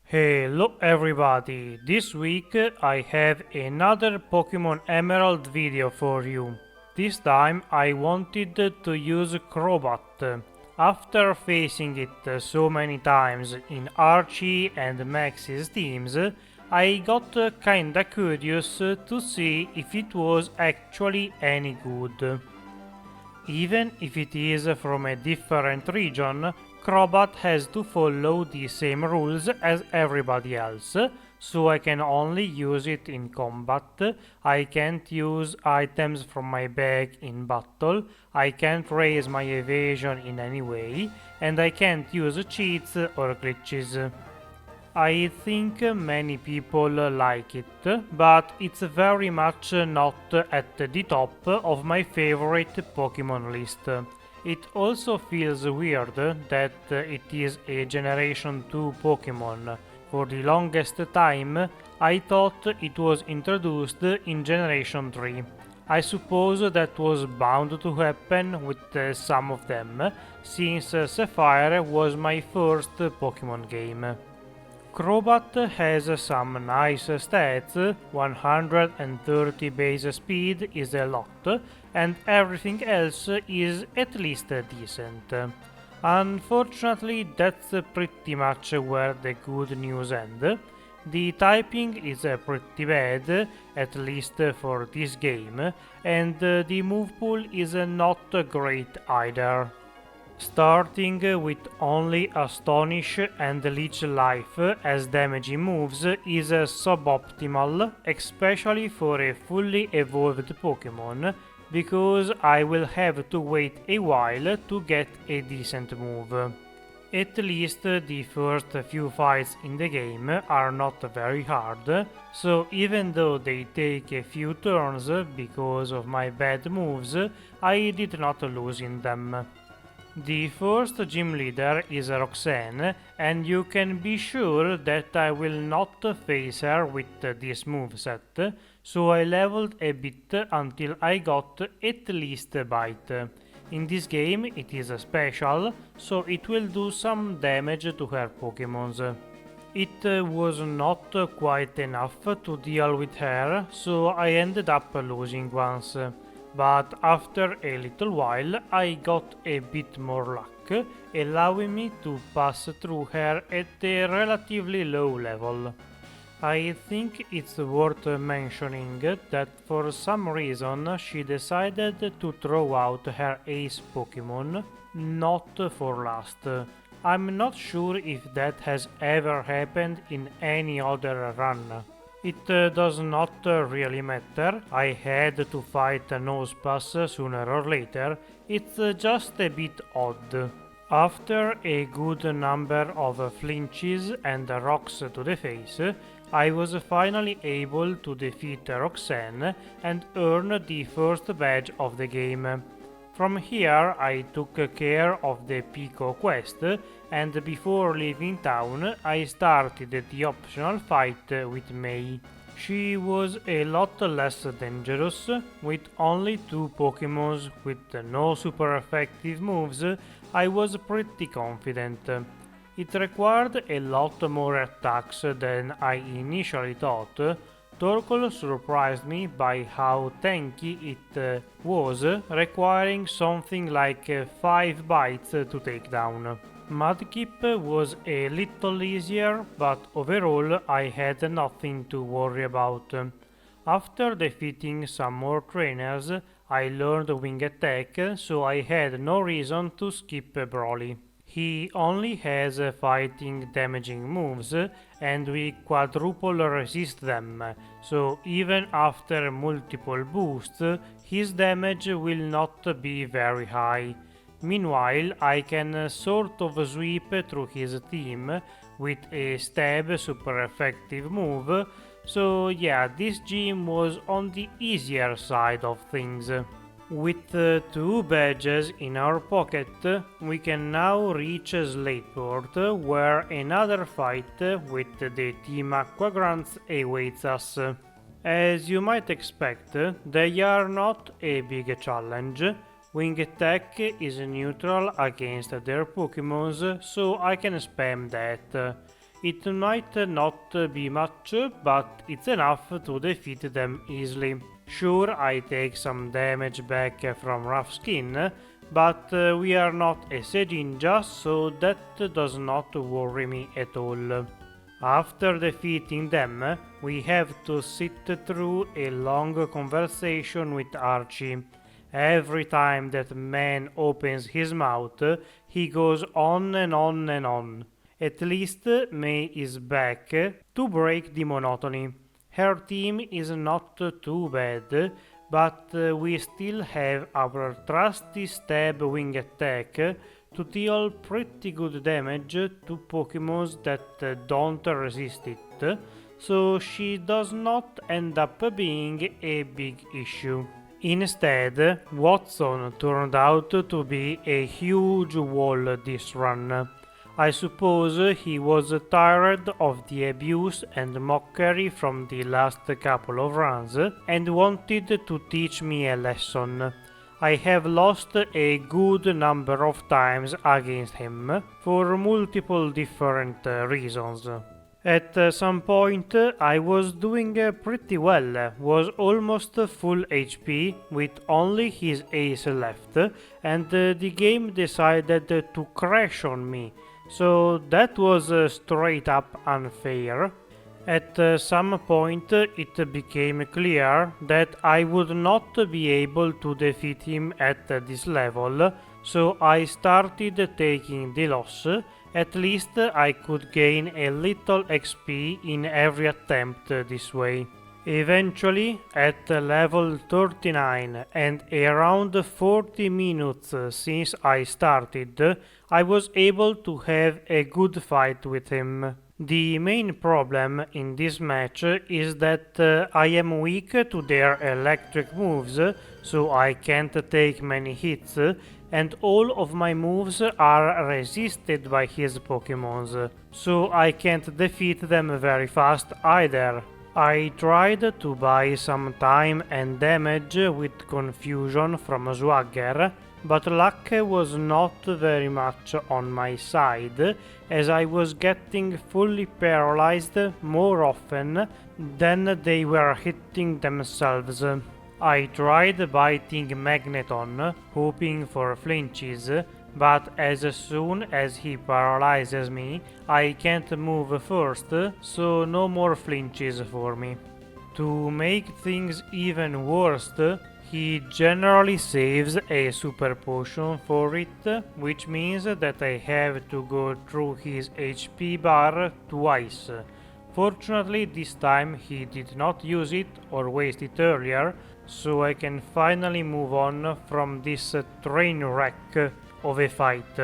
Hello everybody, this week I have another Pokemon Emerald video for you. This time I wanted to use Crobat. After facing it so many times in Archie and Max's teams, I got kinda curious to see if it was actually any good. Even if it is from a different region, Crobat has to follow the same rules as everybody else, so I can only use it in combat, I can't use items from my bag in battle, I can't raise my evasion in any way, and I can't use cheats or glitches. I think many people like it, but it's very much not at the top of my favorite Pokemon list. It also feels weird that it is a Generation 2 Pokemon. For the longest time, I thought it was introduced in Generation 3. I suppose that was bound to happen with some of them, since Sapphire was my first Pokemon game. Crobat has some nice stats, 130 base speed is a lot, and everything else is at least decent. Unfortunately, that's pretty much where the good news ends. The typing is pretty bad, at least for this game, and the move pool is not great either. Starting with only Astonish and Leech Life as damaging moves is suboptimal, especially for a fully evolved Pokemon, because I will have to wait a while to get a decent move. At least the first few fights in the game are not very hard, so even though they take a few turns because of my bad moves, I did not lose in them. The first gym leader is Roxanne, and you can be sure that I will not face her with this moveset, so I leveled a bit until I got at least a bite. In this game it is special, so it will do some damage to her Pokémons. It was not quite enough to deal with her, so I ended up losing once. But after a little while I got a bit more luck, allowing me to pass through her at a relatively low level. I think it's worth mentioning that for some reason she decided to throw out her ace Pokemon, not for last. I'm not sure if that has ever happened in any other run. It does not really matter, I had to fight Nosepass sooner or later, it's just a bit odd. After a good number of flinches and rocks to the face, I was finally able to defeat Roxanne and earn the first badge of the game. From here I took care of the Pico quest, and before leaving town I started the optional fight with May. She was a lot less dangerous, with only 2 Pokémons with no super effective moves. I was pretty confident. It required a lot more attacks than I initially thought. Torkoal surprised me by how tanky it was, requiring something like 5 bites to take down. Mudkip was a little easier, but overall I had nothing to worry about. After defeating some more trainers, I learned Wing Attack, so I had no reason to skip Brawly. He only has fighting damaging moves, and we quadruple resist them, so even after multiple boosts, his damage will not be very high. Meanwhile, I can sort of sweep through his team with a stab super effective move, so yeah, this gym was on the easier side of things. With 2 badges in our pocket, we can now reach Slateport, where another fight with the Team Aqua Grunts awaits us. As you might expect, they are not a big challenge. Wing Attack is neutral against their Pokémons, so I can spam that. It might not be much, but it's enough to defeat them easily. Sure, I take some damage back from rough skin, but we are not a Sejinja, so that does not worry me at all. After defeating them, we have to sit through a long conversation with Archie. Every time that man opens his mouth, he goes on and on and on. At least May is back to break the monotony. Her team is not too bad, but we still have our trusty stab wing attack to deal pretty good damage to Pokémon that don't resist it, so she does not end up being a big issue. Instead, Watson turned out to be a huge wall this run. I suppose he was tired of the abuse and mockery from the last couple of runs and wanted to teach me a lesson. I have lost a good number of times against him for multiple different reasons. At some point I was doing pretty well, was almost full HP with only his ace left, and the game decided to crash on me, so that was straight up unfair. At some point it became clear that I would not be able to defeat him at this level, so I started taking the loss. At least I could gain a little XP in every attempt this way. Eventually, at level 39 and around 40 minutes since I started, I was able to have a good fight with him. The main problem in this match is that I am weak to their electric moves, so I can't take many hits, and all of my moves are resisted by his Pokémons, so I can't defeat them very fast either. I tried to buy some time and damage with confusion from Swagger, but luck was not very much on my side, as I was getting fully paralyzed more often than they were hitting themselves. I tried biting Magneton, hoping for flinches, but as soon as he paralyzes me, I can't move first, so no more flinches for me. To make things even worse, he generally saves a super potion for it, which means that I have to go through his HP bar twice. Fortunately, this time he did not use it or waste it earlier, so I can finally move on from this train wreck of a fight.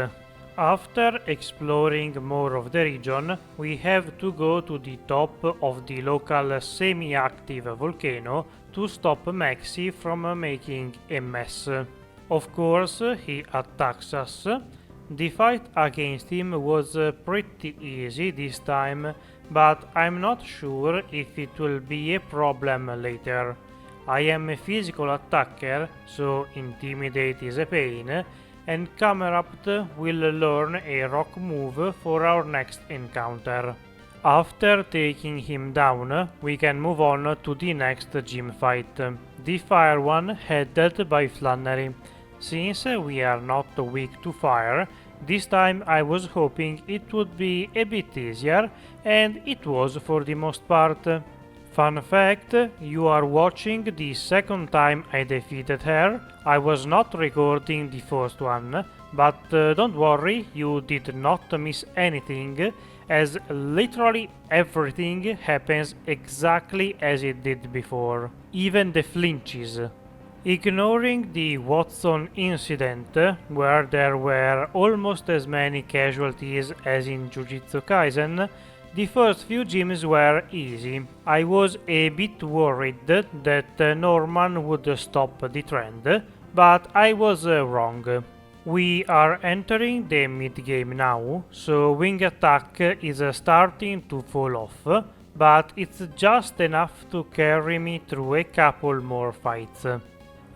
After exploring more of the region, we have to go to the top of the local semi-active volcano to stop Maxi from making a mess. Of course, he attacks us. The fight against him was pretty easy this time, but I'm not sure if it will be a problem later. I am a physical attacker, so Intimidate is a pain, and Camerapt will learn a rock move for our next encounter. After taking him down, we can move on to the next gym fight, the fire one headed by Flannery. Since we are not weak to fire, this time I was hoping it would be a bit easier, and it was for the most part. Fun fact, you are watching the second time I defeated her. I was not recording the first one, but don't worry, you did not miss anything, as literally everything happens exactly as it did before, even the flinches. Ignoring the Watson incident, where there were almost as many casualties as in Jujutsu Kaisen, the first few gyms were easy. I was a bit worried that Norman would stop the trend, but I was wrong. We are entering the mid-game now, so wing attack is starting to fall off, but it's just enough to carry me through a couple more fights.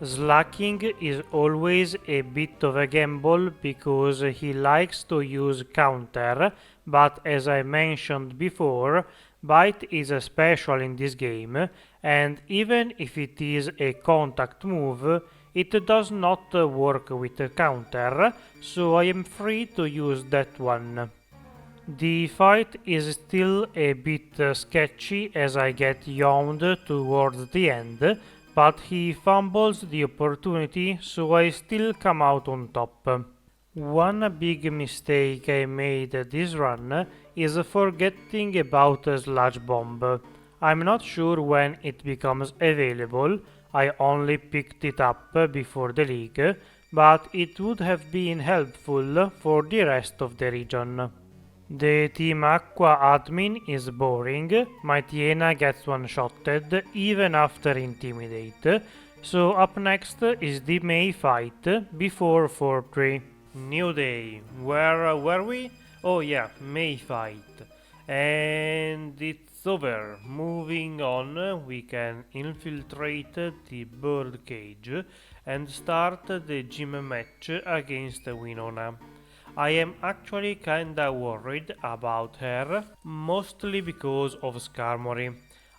Slacking is always a bit of a gamble because he likes to use counter, but as I mentioned before, Bite is a special in this game, and even if it is a contact move, it does not work with a counter, so I am free to use that one. The fight is still a bit sketchy as I get yawned towards the end, but he fumbles the opportunity, so I still come out on top. One big mistake I made this run is forgetting about a Sludge Bomb. I'm not sure when it becomes available, I only picked it up before the league, but it would have been helpful for the rest of the region. The Team Aqua admin is boring, my Tiena gets one-shotted even after Intimidate, so up next is the May fight before 4-3. New day, where were we? Oh yeah, May fight. And it's over. Moving on, we can infiltrate the bird cage and start the gym match against Winona. I am actually kinda worried about her, mostly because of Skarmory.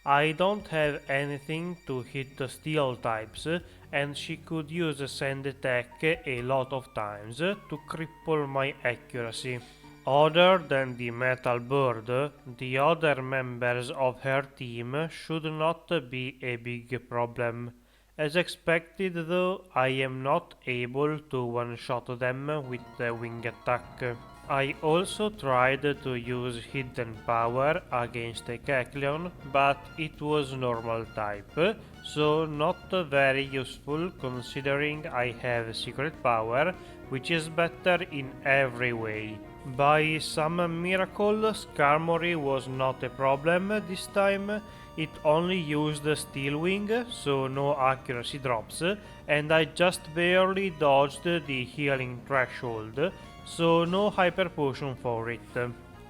I don't have anything to hit the steel types, and she could use sand attack a lot of times to cripple my accuracy. Other than the metal bird, the other members of her team should not be a big problem. As expected though, I am not able to one-shot them with the wing attack. I also tried to use hidden power against a Kecleon, but it was normal type, so not very useful considering I have secret power, which is better in every way. By some miracle, Skarmory was not a problem this time. It only used Steel Wing, so no accuracy drops, and I just barely dodged the healing threshold, so no hyper potion for it.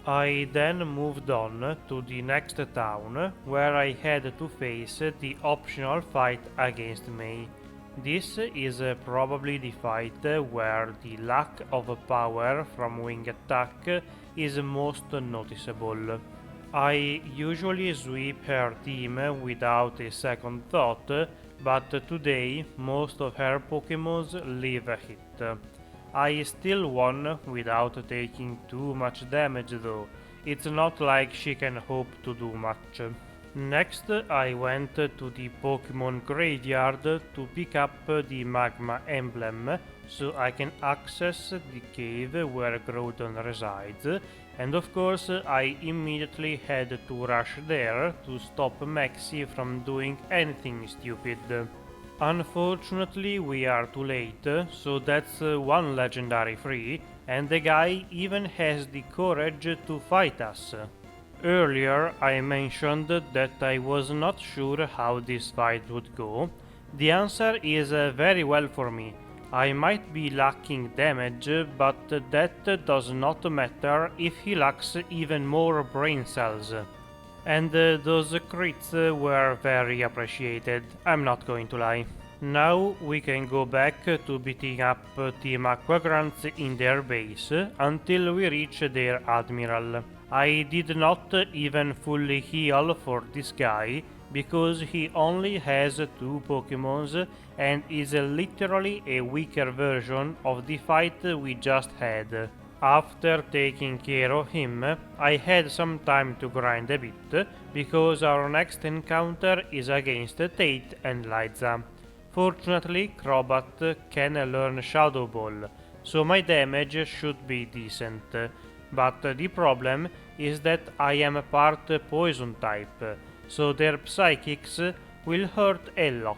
I then moved on to the next town, where I had to face the optional fight against May. This is probably the fight where the lack of power from wing attack is most noticeable. I usually sweep her team without a second thought, but today most of her Pokémons leave a hit. I still won without taking too much damage though, it's not like she can hope to do much. Next I went to the Pokémon graveyard to pick up the Magma emblem so I can access the cave where Groudon resides, and of course I immediately had to rush there to stop Maxie from doing anything stupid. Unfortunately we are too late, so that's one legendary free, and the guy even has the courage to fight us. Earlier I mentioned that I was not sure how this fight would go. The answer is very well for me. I might be lacking damage, but that does not matter if he lacks even more brain cells. And those crits were very appreciated, I'm not going to lie. Now we can go back to beating up Team Aquagrants in their base until we reach their Admiral. I did not even fully heal for this guy because he only has 2 Pokémons and is literally a weaker version of the fight we just had. After taking care of him, I had some time to grind a bit because our next encounter is against Tate and Liza. Fortunately, Crobat can learn Shadow Ball, so my damage should be decent. But the problem is that I am a part poison type, so their psychics will hurt a lot.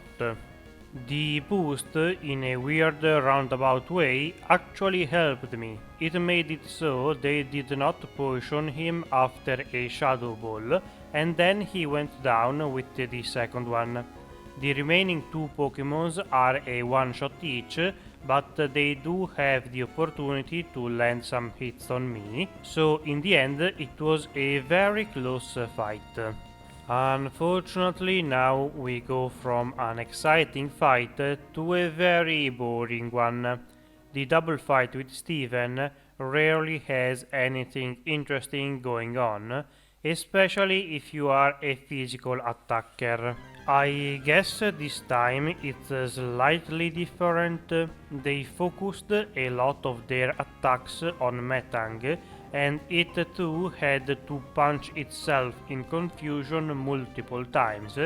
The boost, in a weird roundabout way, actually helped me. It made it so they did not poison him after a Shadow Ball, and then he went down with the second one. The remaining 2 Pokémons are a one-shot each, but they do have the opportunity to land some hits on me, so in the end it was a very close fight. Unfortunately now we go from an exciting fight to a very boring one. The double fight with Steven rarely has anything interesting going on, especially if you are a physical attacker. I guess this time it's slightly different. They focused a lot of their attacks on Metang, and it too had to punch itself in confusion multiple times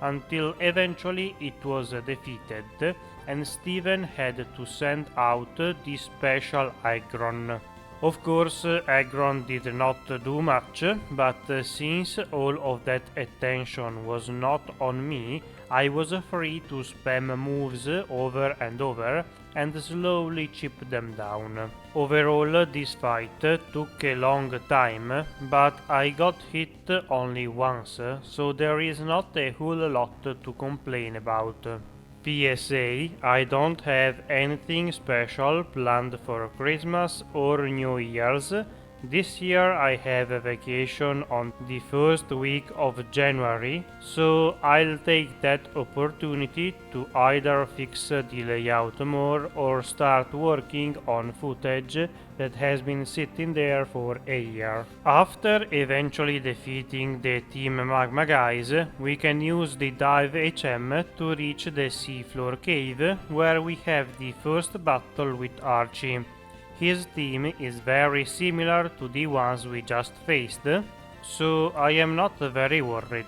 until eventually it was defeated, and Steven had to send out the special Aggron. Of course, Aggron did not do much, but since all of that attention was not on me, I was free to spam moves over and over and slowly chip them down. Overall, this fight took a long time, but I got hit only once, so there is not a whole lot to complain about. PSA, I don't have anything special planned for Christmas or New Year's. This year I have a vacation on the first week of January, so I'll take that opportunity to either fix the layout more or start working on footage that has been sitting there for a year. After eventually defeating the Team Magma guys, we can use the Dive HM to reach the seafloor cave, where we have the first battle with Archie. His team is very similar to the ones we just faced, so I am not very worried.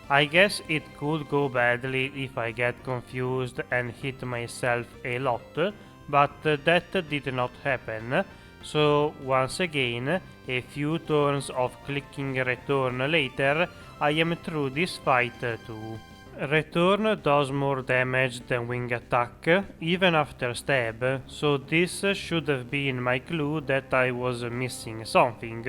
I guess it could go badly if I get confused and hit myself a lot, but that did not happen, so once again, a few turns of clicking return later, I am through this fight too. Return does more damage than wing attack, even after stab, so this should have been my clue that I was missing something,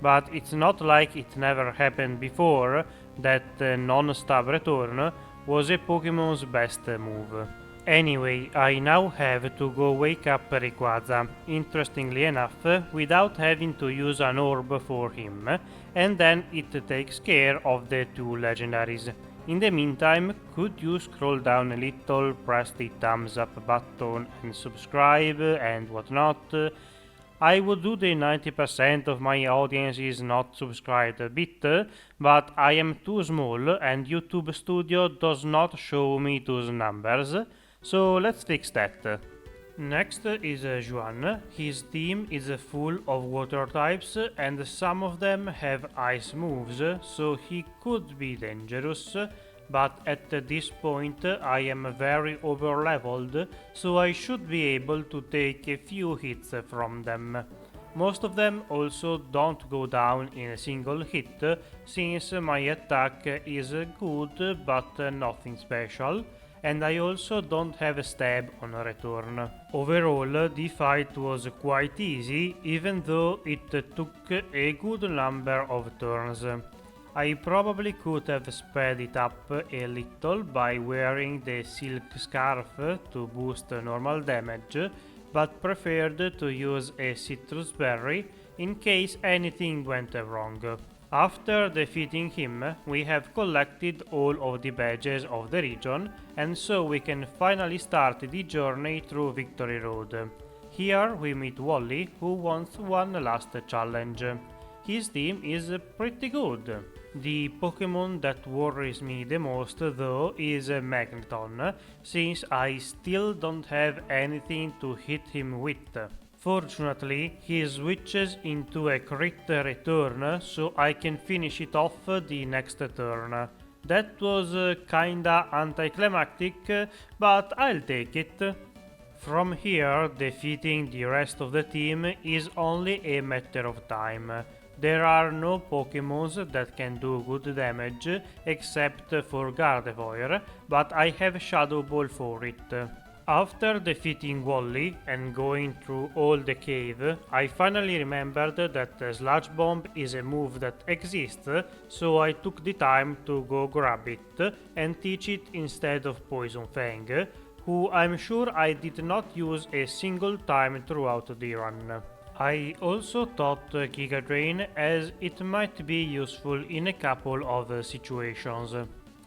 but it's not like it never happened before that non-stab return was a Pokemon's best move. Anyway, I now have to go wake up Rayquaza, interestingly enough, without having to use an orb for him, and then it takes care of the two legendaries. In the meantime, could you scroll down a little, press the thumbs up button and subscribe and whatnot? I would do the 90% of my audience is not subscribed bit, but I am too small and YouTube Studio does not show me those numbers, so let's fix that. Next is Juan. His team is full of water types and some of them have ice moves, so he could be dangerous, but at this point I am very overleveled, so I should be able to take a few hits from them. Most of them also don't go down in a single hit, since my attack is good but nothing special, and I also don't have a stab on return. Overall, the fight was quite easy, even though it took a good number of turns. I probably could have sped it up a little by wearing the silk scarf to boost normal damage, but preferred to use a citrus berry in case anything went wrong. After defeating him, we have collected all of the badges of the region, and so we can finally start the journey through Victory Road. Here we meet Wally, who wants one last challenge. His team is pretty good. The Pokemon that worries me the most though is Magneton, since I still don't have anything to hit him with. Fortunately, he switches into a crit return, so I can finish it off the next turn. That was kinda anticlimactic, but I'll take it. From here, defeating the rest of the team is only a matter of time. There are no Pokemons that can do good damage except for Gardevoir, but I have Shadow Ball for it. After defeating Wally and going through all the cave, I finally remembered that Sludge Bomb is a move that exists, so I took the time to go grab it and teach it instead of Poison Fang, who I'm sure I did not use a single time throughout the run. I also thought Giga Drain, as it might be useful in a couple of situations.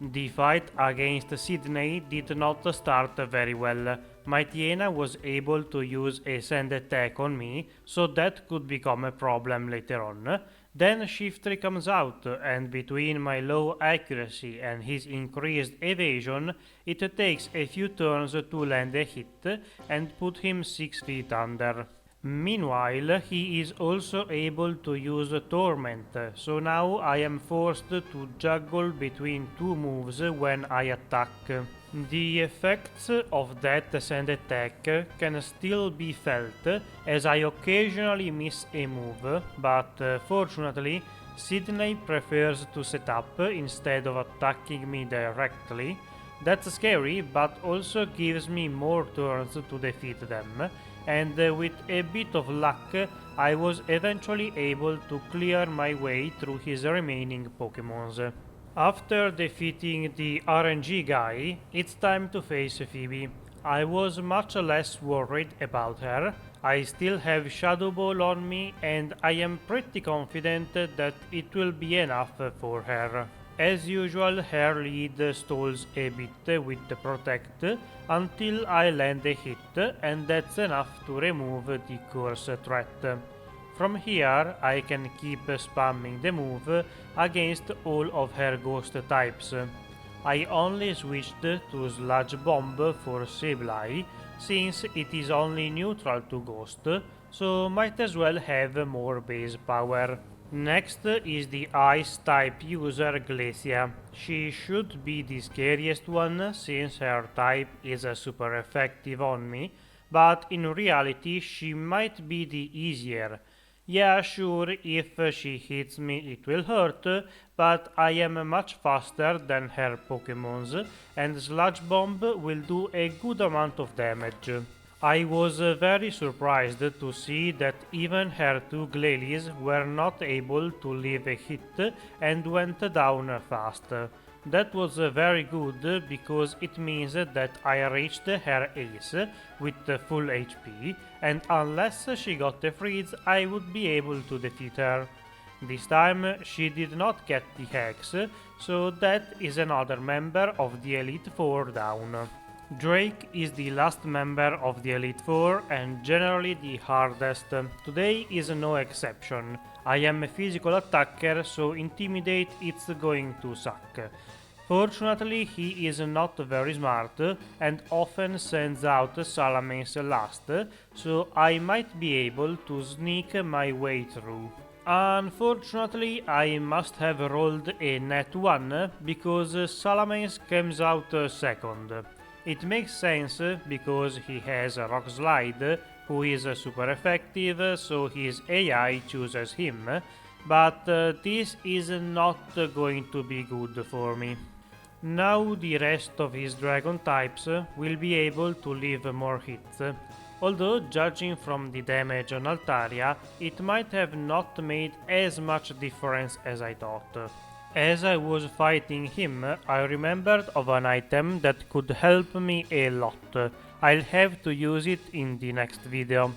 The fight against Sidney did not start very well. My Tiena was able to use a sand attack on me, so that could become a problem later on. Then Shiftry comes out, and between my low accuracy and his increased evasion, it takes a few turns to land a hit and put him 6 feet under. Meanwhile, he is also able to use Torment, so now I am forced to juggle between two moves when I attack. The effects of that sand attack can still be felt, as I occasionally miss a move, but fortunately, Sidney prefers to set up instead of attacking me directly. That's scary, but also gives me more turns to defeat them, and with a bit of luck, I was eventually able to clear my way through his remaining Pokémons. After defeating the RNG guy, it's time to face Pheobe. I was much less worried about her. I still have Shadow Ball on me, and I am pretty confident that it will be enough for her. As usual, her lead stalls a bit with the Protect until I land a hit, and that's enough to remove the Curse threat. From here, I can keep spamming the move against all of her ghost types. I only switched to Sludge Bomb for Sableye, since it is only neutral to Ghost, so might as well have more base power. Next is the Ice type user Glacia. She should be the scariest one since her type is super effective on me, but in reality she might be the easier. Yeah, sure, if she hits me it will hurt, but I am much faster than her Pokémons, and Sludge Bomb will do a good amount of damage. I was very surprised to see that even her two Glalis were not able to leave a hit and went down fast. That was very good because it means that I reached her ace with full HP, and unless she got a freeze I would be able to defeat her. This time she did not get the Hex, so that is another member of the Elite Four down. Drake is the last member of the Elite Four and generally the hardest. Today is no exception. I am a physical attacker, so Intimidate it's going to suck. Fortunately, he is not very smart and often sends out Salamence last, so I might be able to sneak my way through. Unfortunately, I must have rolled a net 1 because Salamence comes out second. It makes sense because he has a Rock Slide, who is super effective, so his AI chooses him, but this is not going to be good for me. Now the rest of his Dragon types will be able to leave more hits, although judging from the damage on Altaria, it might have not made as much difference as I thought. As I was fighting him, I remembered of an item that could help me a lot. I'll have to use it in the next video.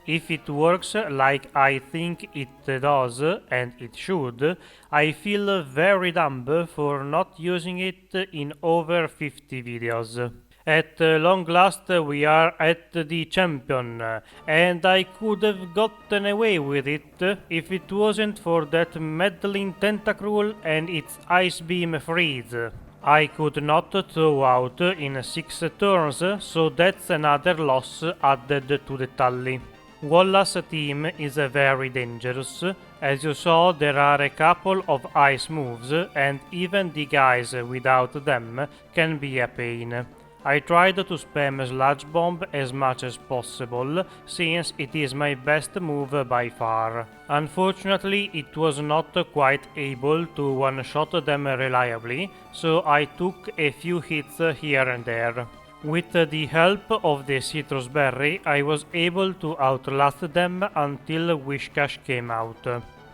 If it works like I think it does, and it should, I feel very dumb for not using it in over 50 videos. At long last we are at the champion, and I could have gotten away with it if it wasn't for that meddling Tentacruel and its Ice Beam freeze. I could not throw out in 6 turns, so that's another loss added to the tally. Wallace team is very dangerous. As you saw, there are a couple of ice moves, and even the guys without them can be a pain. I tried to spam Sludge Bomb as much as possible, since it is my best move by far. Unfortunately, it was not quite able to one-shot them reliably, so I took a few hits here and there. With the help of the Citrus Berry, I was able to outlast them until Whiscash came out.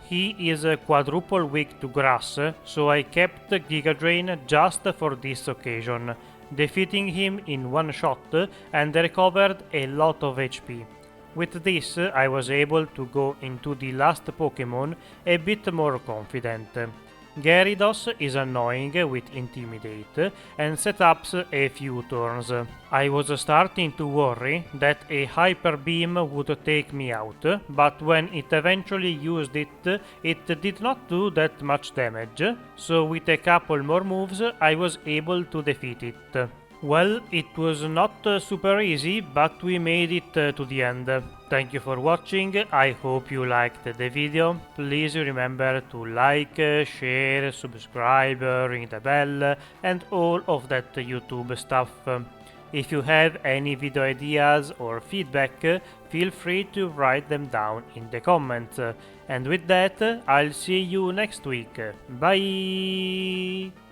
He is quadruple weak to grass, so I kept Giga Drain just for this occasion, defeating him in one shot and recovered a lot of HP. With this, I was able to go into the last Pokémon a bit more confident. Gyarados is annoying with Intimidate and setups a few turns. I was starting to worry that a Hyper Beam would take me out, but when it eventually used it, it did not do that much damage, so with a couple more moves I was able to defeat it. Well, it was not super easy, but we made it to the end. Thank you for watching, I hope you liked the video. Please remember to like, share, subscribe, ring the bell, and all of that YouTube stuff. If you have any video ideas or feedback, feel free to write them down in the comments. And with that, I'll see you next week. Bye!